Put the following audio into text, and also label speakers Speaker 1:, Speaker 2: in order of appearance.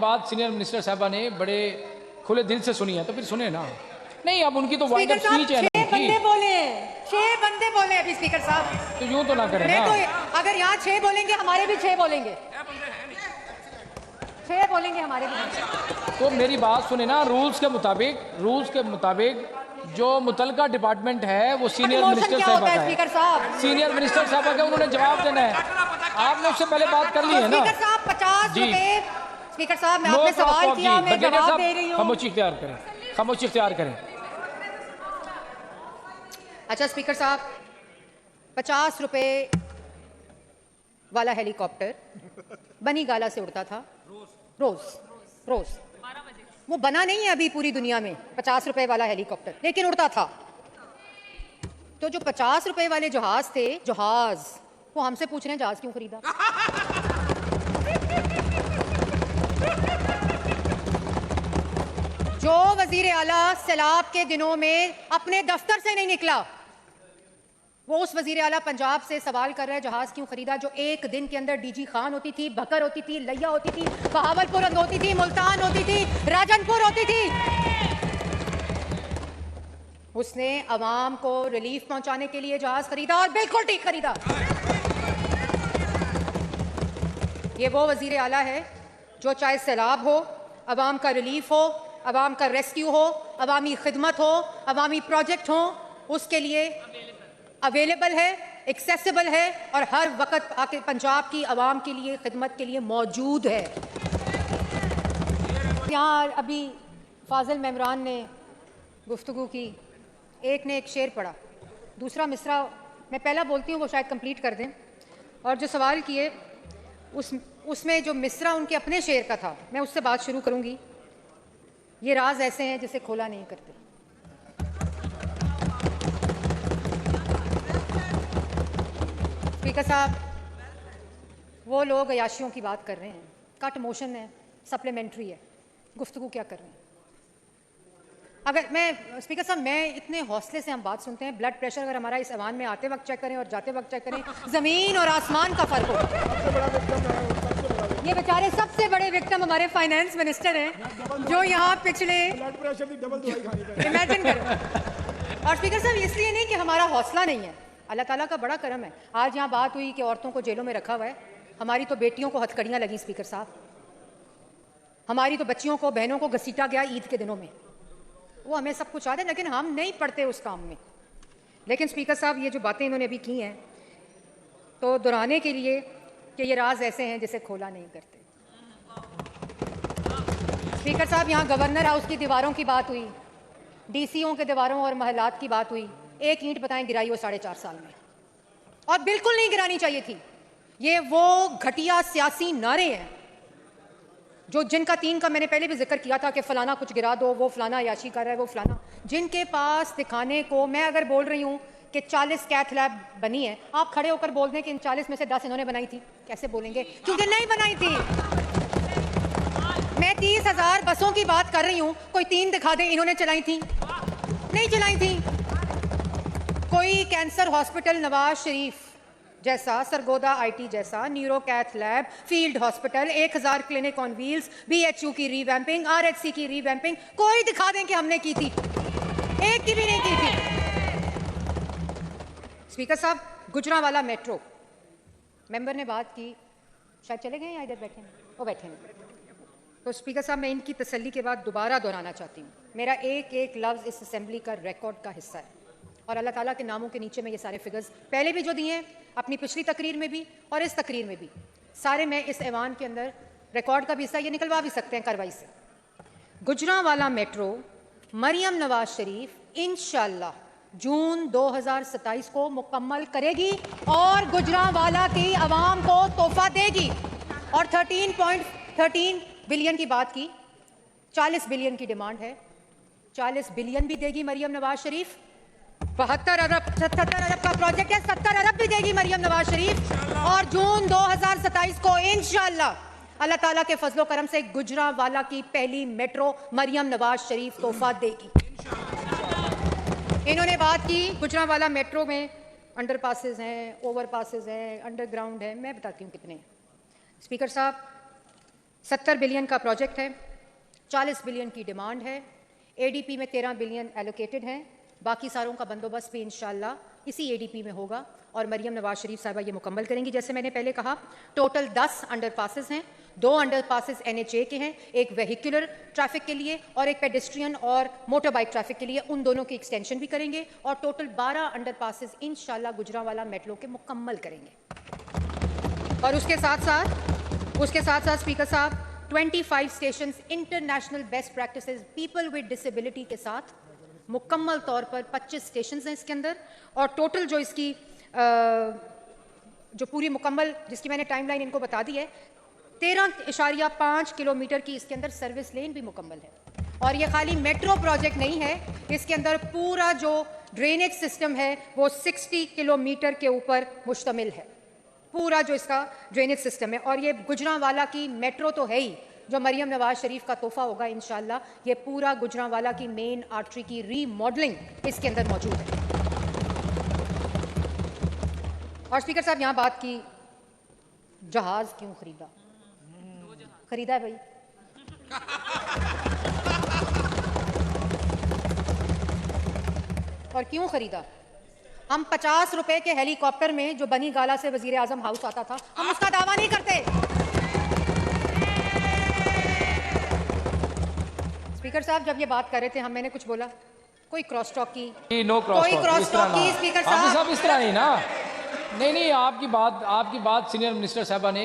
Speaker 1: बात senior minister साहबा ने बड़े खुले दिल से सुनी है, तो फिर सुने ना। नहीं, अब उनकी तो वाइंड अप स्पीच है ना।
Speaker 2: 6 बंदे बोले, 6 बंदे बोले अभी स्पीकर साहब।
Speaker 1: तो यूं तो ना करें ना।
Speaker 2: तो अगर यहाँ 6 बोलेंगे, हमारे भी 6 बोलेंगे, 6 बोलेंगे हमारे भी।
Speaker 1: तो मेरी बात सुने ना, रूल्स के मुताबिक जो मुतलका डिपार्टमेंट है वो सीनियर मिनिस्टर साहब का है।
Speaker 2: स्पीकर साहब,
Speaker 1: सीनियर मिनिस्टर साहब का उन्होंने जवाब देना है। आपने उससे पहले बात कर ली है ना।
Speaker 2: स्पीकर साहब 50
Speaker 1: जी।
Speaker 2: रुपए। स्पीकर साहब, मैं आपने सवाल किया, मैं जवाब दे रही हूँ।
Speaker 1: खामोशी इख्तियार करें, खामोशी इख्तियार करें।
Speaker 2: अच्छा स्पीकर साहब, 50 रुपए वाला हेलीकॉप्टर बनी गाला से उड़ता था रोज। वो बना नहीं है अभी पूरी दुनिया में 50 रुपए वाला हेलीकॉप्टर, लेकिन उड़ता था। तो जो 50 रुपए वाले जहाज थे, वो हमसे पूछ रहे हैं जहाज क्यों खरीदा। जो वजीर आला सैलाब के दिनों में अपने दफ्तर से नहीं निकला, वो उस वजीर आला पंजाब से सवाल कर रहा है जहाज क्यों खरीदा, जो एक दिन के अंदर डीजी खान होती थी, बकर होती थी, लैया होती थी, बहावलपुर होती थी, मुल्तान होती थी, राजनपुर होती थी। उसने अवाम को रिलीफ पहुंचाने के लिए जहाज खरीदा, और बिल्कुल ठीक खरीदा। ये वो वजीर आला है जो चाहे सैलाब हो, अवाम का रिलीफ हो, अवाम का रेस्क्यू हो, अवामी खिदमत हो, अवामी प्रोजेक्ट हो, उसके लिए अवेलेबल है, एक्सेसिबल है, और हर वक्त आके पंजाब की आवाम के लिए खिदमत के लिए मौजूद है। यहाँ अभी फाजिल मेमरान ने गुफ्तगू की, एक ने एक शेर पढ़ा, दूसरा मिसरा मैं पहला बोलती हूँ वो शायद कंप्लीट कर दें, और जो सवाल किए उसमें जो मिसरा उनके अपने शेर का था, मैं उससे बात शुरू करूँगी। ये राज ऐसे हैं जिसे खोला नहीं करते। स्पीकर साहब, वो लोग अयाशियों की बात कर रहे हैं, कट मोशन है, सप्लीमेंट्री है, गुफ्तगू क्या कर रहे हैं। अगर मैं स्पीकर साहब, मैं इतने हौसले से हम बात सुनते हैं, ब्लड प्रेशर अगर हमारा इस ऐवान में आते वक्त चेक करें और जाते वक्त चेक करें, ज़मीन और आसमान का फ़र्क हो। ये बेचारे सबसे बड़े विक्टिम हमारे फाइनेंस मिनिस्टर हैं, जो यहाँ पिछले इमेजिन करें। और स्पीकर साहब, इसलिए नहीं कि हमारा हौसला नहीं है, अल्लाह ताला का बड़ा करम है। आज यहाँ बात हुई कि औरतों को जेलों में रखा हुआ है, हमारी तो बेटियों को हथकड़ियाँ लगी स्पीकर साहब, हमारी तो बच्चियों को, बहनों को घसीटा गया ईद के दिनों में। वो हमें सब कुछ याद है, लेकिन हम नहीं पढ़ते उस काम में। लेकिन स्पीकर साहब, ये जो बातें इन्होंने अभी की हैं, तो दोहराने के लिए कि ये राज ऐसे हैं जिसे खोला नहीं करते। स्पीकर साहब, यहाँ गवर्नर हाउस की दीवारों की बात हुई, डीसीओ के दीवारों और महलात की बात हुई, एक ईंट बताएं गिराई हो 4.5 साल में, और बिल्कुल नहीं गिरानी चाहिए थी। ये वो घटिया सियासी नारे हैं जो जिनका 3 का मैंने पहले भी जिक्र किया था कि फलाना कुछ गिरा दो, वो फलाना अयाशी कर रहा है, वो फलाना, जिनके पास दिखाने को, मैं अगर बोल रही हूँ कि 40 कैथ लैब बनी है, आप खड़े होकर बोल दें कि इन 40 में से 10 इन्होंने बनाई थी, कैसे बोलेंगे? क्योंकि नहीं बनाई थी। मैं 30,000 बसों की बात कर रही हूँ, कोई 3 दिखा दे इन्होंने चलाई थी, नहीं चलाई थी। कोई कैंसर हॉस्पिटल नवाज शरीफ जैसा, सरगोदा आईटी जैसा, neuro cath lab, field hospital, 1000 clinic on wheels, BHU की रीवैम्पिंग, आरएचसी की रीवैम्पिंग, कोई दिखा दें कि हमने की थी, एक की भी नहीं की थी। स्पीकर साहब, गुजरांवाला मेट्रो मेंबर ने बात की, शायद चले गए या इधर बैठे हैं, वो बैठे हैं। तो स्पीकर साहब, मैं इनकी तसल्ली के बाद दोबारा दोहराना चाहती हूँ, मेरा एक एक लफ्ज़ इस असेंबली का रिकॉर्ड का हिस्सा है, और अल्लाह ताला के नामों के नीचे मैं ये सारे फिगर्स पहले भी जो दिए हैं, अपनी पिछली तकरीर में भी और इस तकरीर में भी, सारे मैं इस ऐवान के अंदर रिकॉर्ड का भी हिस्सा, ये निकलवा भी सकते हैं कार्रवाई से। गुजरांवाला मेट्रो मरियम नवाज शरीफ इंशाअल्लाह जून 2027 को मुकम्मल करेगी और गुजरांवाला की आवाम को तोहफा देगी। और 13.13 बिलियन की बात की, 40 बिलियन की डिमांड है, 40 बिलियन भी देगी मरियम नवाज शरीफ। 72 अरब 77 अरब का प्रोजेक्ट है, 70 अरब भी देगी मरियम नवाज शरीफ। और जून 2027 को इंशाअल्लाह अल्लाह ताला के फजलो करम से गुजरांवाला की पहली मेट्रो मरियम नवाज शरीफ तोहफा देगी। इन्होंने बात की गुजरांवाला मेट्रो में अंडर पासेस हैं, ओवर पासेस हैं, अंडरग्राउंड है, मैं बताती हूँ कितने हैं। स्पीकर साहब, 70 बिलियन का प्रोजेक्ट है, 40 बिलियन की डिमांड है, एडीपी में 13 बिलियन एलोकेटेड हैं, बाकी सारों का बंदोबस्त भी इंशाल्लाह इसी एडीपी में होगा और मरियम नवाज शरीफ साहिबा ये मुकम्मल करेंगी। जैसे मैंने पहले कहा, टोटल 10 अंडरपासेस हैं, 2 अंडरपासेस एनएचए के हैं, एक वेहिकुलर ट्रैफिक के लिए और एक पेडेस्ट्रियन और मोटर बाइक ट्रैफिक के लिए, उन दोनों की एक्सटेंशन भी करेंगे और टोटल 12 अंडरपासेस इंशाल्लाह गुजरांवाला मेट्रो के मुकम्मल करेंगे। और उसके साथ साथ स्पीकर साहब 25 stations international best practices people with disability के साथ मुकम्मल तौर पर 25 स्टेशंस हैं इसके अंदर और टोटल जो इसकी जो पूरी मुकम्मल जिसकी मैंने टाइमलाइन इनको बता दी है, 13.5 किलोमीटर की इसके अंदर सर्विस लेन भी मुकम्मल है। और ये खाली मेट्रो प्रोजेक्ट नहीं है, इसके अंदर पूरा जो ड्रेनेज सिस्टम है वो 60 किलोमीटर के ऊपर मुश्तमिल है, पूरा जो इसका ड्रेनेज सिस्टम है। और ये गुजरांवाला की मेट्रो तो है ही, जो मरियम नवाज शरीफ का तोहफा होगा इंशाल्लाह, ये पूरा गुजरांवाला की मेन आर्टरी की रीमॉडलिंग इसके अंदर मौजूद है। और स्पीकर साहब यहाँ बात की जहाज क्यों खरीदा, खरीदा है भाई, और क्यों खरीदा? हम 50 रुपए के हेलीकॉप्टर में जो बनी गाला से वजीर आजम हाउस आता था, हम उसका दावा नहीं करते। स्पीकर साहब जब ये बात कर रहे थे मैंने कुछ बोला, कोई क्रॉस टॉक की, कोई क्रॉस टॉक की स्पीकर साहब
Speaker 1: इस तरह नहीं ना, नहीं आपकी बात सीनियर मिनिस्टर साहबा ने